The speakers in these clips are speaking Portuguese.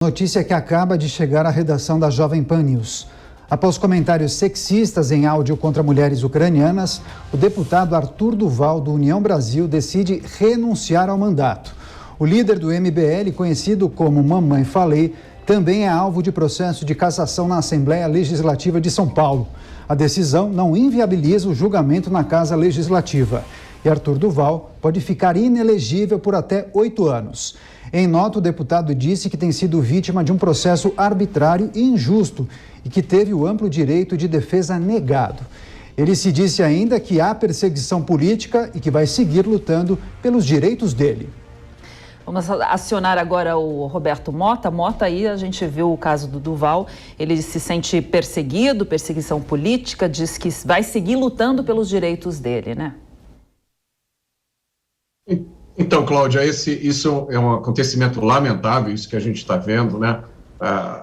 Notícia que acaba de chegar à redação da Jovem Pan News. Após comentários sexistas em áudio contra mulheres ucranianas, o deputado Arthur Duval, do União Brasil, decide renunciar ao mandato. O líder do MBL, conhecido como Mamãe Falei, também é alvo de processo de cassação na Assembleia Legislativa de São Paulo. A decisão não inviabiliza o julgamento na Casa Legislativa. E Arthur Duval pode ficar inelegível por até 8 anos. Em nota, o deputado disse que tem sido vítima de um processo arbitrário e injusto e que teve o amplo direito de defesa negado. Ele se disse ainda que há perseguição política e que vai seguir lutando pelos direitos dele. Vamos acionar agora o Roberto Mota. Mota, aí a gente viu o caso do Duval. Ele se sente perseguido, perseguição política, diz que vai seguir lutando pelos direitos dele, né? Então, Cláudia, isso é um acontecimento lamentável, isso que a gente está vendo, né?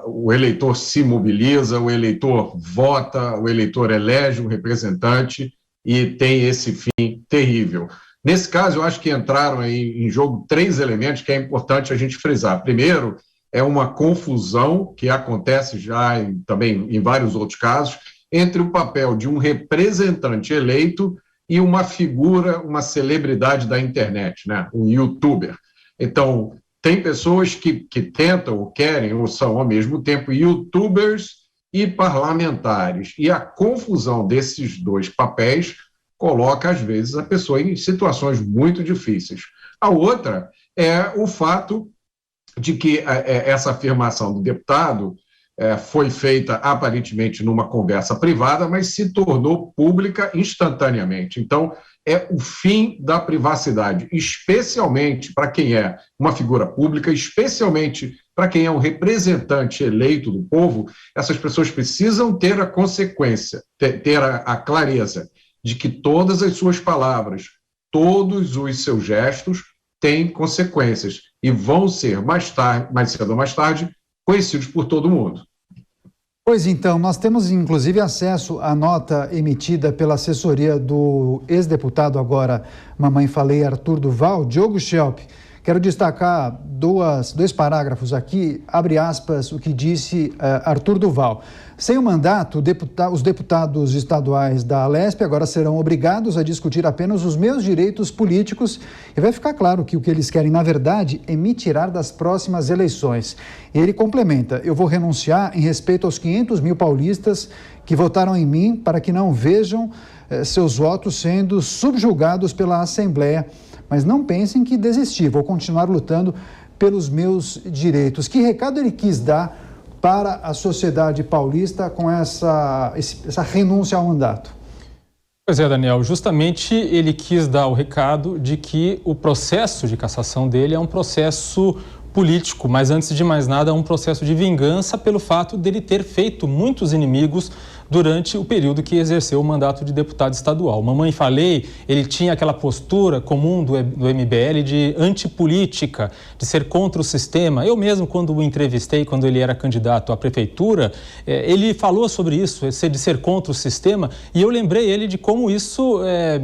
O eleitor se mobiliza, o eleitor vota, o eleitor elege um representante e tem esse fim terrível. Nesse caso, eu acho que entraram aí em jogo 3 elementos que é importante a gente frisar. Primeiro, é uma confusão que acontece já também em vários outros casos, entre o papel de um representante eleito e uma figura, uma celebridade da internet, né? Um youtuber. Então, tem pessoas que tentam, ou querem, ou são ao mesmo tempo youtubers e parlamentares. E a confusão desses 2 papéis coloca, às vezes, a pessoa em situações muito difíceis. A outra é o fato de que essa afirmação do deputado foi feita aparentemente numa conversa privada, mas se tornou pública instantaneamente. Então, é o fim da privacidade, especialmente para quem é uma figura pública, especialmente para quem é um representante eleito do povo. Essas pessoas precisam ter a consequência, ter a clareza de que todas as suas palavras, todos os seus gestos têm consequências e vão ser mais cedo ou mais tarde, conhecidos por todo mundo. Pois então, nós temos inclusive acesso à nota emitida pela assessoria do ex-deputado agora, Mamãe Falei, Arthur Duval, Diogo Schelp. Quero destacar 2 parágrafos aqui, abre aspas, o que disse Arthur Duval. Sem o mandato, os deputados estaduais da Alesp agora serão obrigados a discutir apenas os meus direitos políticos e vai ficar claro que o que eles querem, na verdade, é me tirar das próximas eleições. E ele complementa, eu vou renunciar em respeito aos 500 mil paulistas que votaram em mim para que não vejam seus votos sendo subjugados pela Assembleia. Mas não pensem que desisti, vou continuar lutando pelos meus direitos. Que recado ele quis dar para a sociedade paulista com essa renúncia ao mandato? Pois é, Daniel, justamente ele quis dar o recado de que o processo de cassação dele é um processo político, mas antes de mais nada é um processo de vingança pelo fato dele ter feito muitos inimigos durante o período que exerceu o mandato de deputado estadual. Mamãe Falei, ele tinha aquela postura comum do MBL de antipolítica, de ser contra o sistema. Eu mesmo, quando o entrevistei, quando ele era candidato à prefeitura, ele falou sobre isso, de ser contra o sistema, e eu lembrei ele de como isso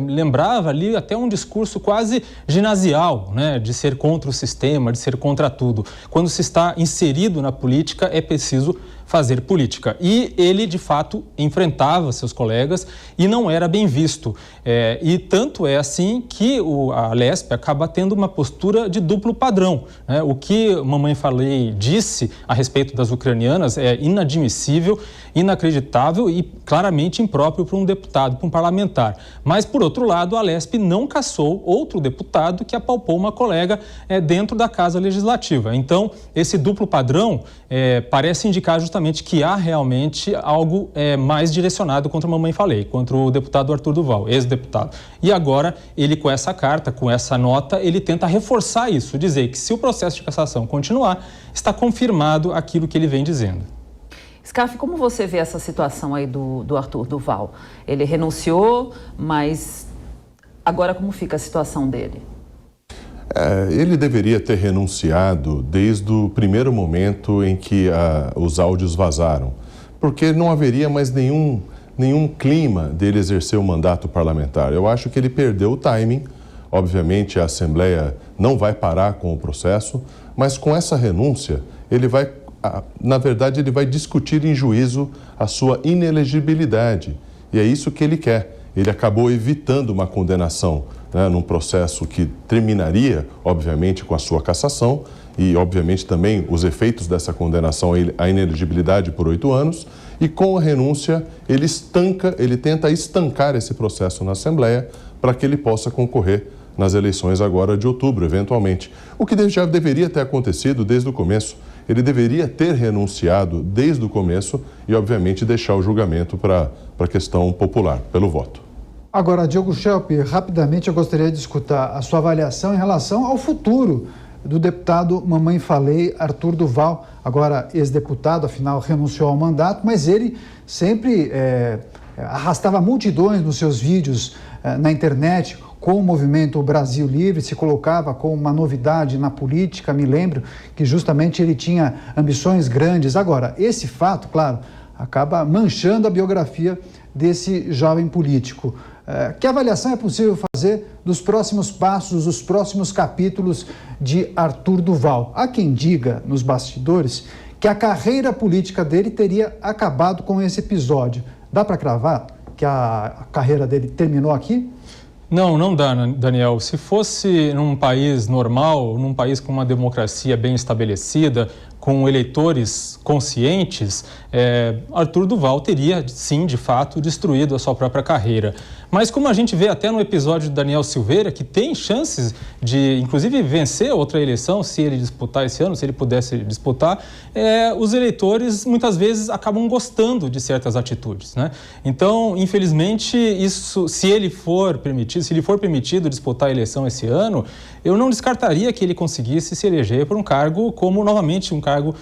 lembrava ali até um discurso quase ginasial, né, de ser contra o sistema, de ser contra tudo. Quando se está inserido na política, é preciso fazer política. E ele, de fato, enfrentava seus colegas e não era bem visto. E tanto é assim que a Alesp acaba tendo uma postura de duplo padrão, né? O que Mamãe Falei disse a respeito das ucranianas é inadmissível, inacreditável e claramente impróprio para um deputado, para um parlamentar. Mas, por outro lado, a Alesp não cassou outro deputado que apalpou uma colega dentro da Casa Legislativa. Então, esse duplo padrão parece indicar justamente que há realmente algo mais direcionado contra a Mamãe Falei, contra o deputado Arthur Duval, ex-deputado. E agora, ele com essa carta, com essa nota, ele tenta reforçar isso, dizer que se o processo de cassação continuar, está confirmado aquilo que ele vem dizendo. Scarf, como você vê essa situação aí do Arthur Duval? Ele renunciou, mas agora como fica a situação dele? Ele deveria ter renunciado desde o primeiro momento em que os áudios vazaram, porque não haveria mais nenhum clima dele exercer o mandato parlamentar. Eu acho que ele perdeu o timing. Obviamente, a Assembleia não vai parar com o processo, mas com essa renúncia, ele vai na verdade, ele vai discutir em juízo a sua inelegibilidade. E é isso que ele quer. Ele acabou evitando uma condenação, né, num processo que terminaria, obviamente, com a sua cassação e, obviamente, também os efeitos dessa condenação à inelegibilidade por 8 anos. E com a renúncia, ele tenta estancar esse processo na Assembleia para que ele possa concorrer nas eleições agora de outubro, eventualmente. O que já deveria ter acontecido desde o começo. Ele deveria ter renunciado desde o começo e, obviamente, deixar o julgamento para a questão popular, pelo voto. Agora, Diogo Schelp, rapidamente eu gostaria de escutar a sua avaliação em relação ao futuro do deputado Mamãe Falei, Arthur Duval, agora ex-deputado, afinal renunciou ao mandato, mas ele sempre arrastava multidões nos seus vídeos na internet com o movimento Brasil Livre, se colocava como uma novidade na política. Me lembro que justamente ele tinha ambições grandes. Agora, esse fato, claro, acaba manchando a biografia desse jovem político. Que avaliação é possível fazer dos próximos passos, dos próximos capítulos de Arthur Duval? Há quem diga, nos bastidores, que a carreira política dele teria acabado com esse episódio. Dá para cravar que a carreira dele terminou aqui? Não dá, Daniel. Se fosse num país normal, num país com uma democracia bem estabelecida, com eleitores conscientes, Arthur Duval teria, sim, de fato, destruído a sua própria carreira. Mas como a gente vê até no episódio de Daniel Silveira, que tem chances de, inclusive, vencer outra eleição, se ele disputar esse ano, se ele pudesse disputar, os eleitores, muitas vezes, acabam gostando de certas atitudes, né? Então, infelizmente, isso, se ele for permitido disputar a eleição esse ano, eu não descartaria que ele conseguisse se eleger por um cargo como, novamente, um cargo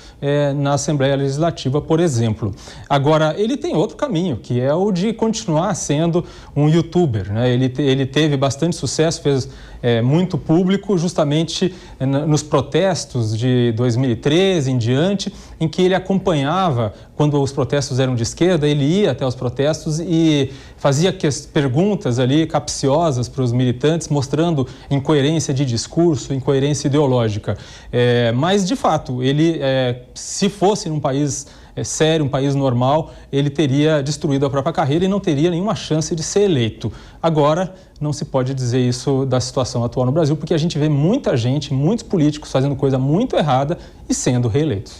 na Assembleia Legislativa, por exemplo. Agora, ele tem outro caminho, que é o de continuar sendo um youtuber, né? Ele teve bastante sucesso, fez muito público justamente nos protestos de 2013 em diante, em que ele acompanhava, quando os protestos eram de esquerda, ele ia até os protestos e fazia perguntas ali capciosas para os militantes, mostrando incoerência de discurso, incoerência ideológica. Mas, de fato, ele, se fosse num país sério, um país normal, ele teria destruído a própria carreira e não teria nenhuma chance de ser eleito. Agora, não se pode dizer isso da situação atual no Brasil, porque a gente vê muita gente, muitos políticos fazendo coisa muito errada e sendo reeleitos.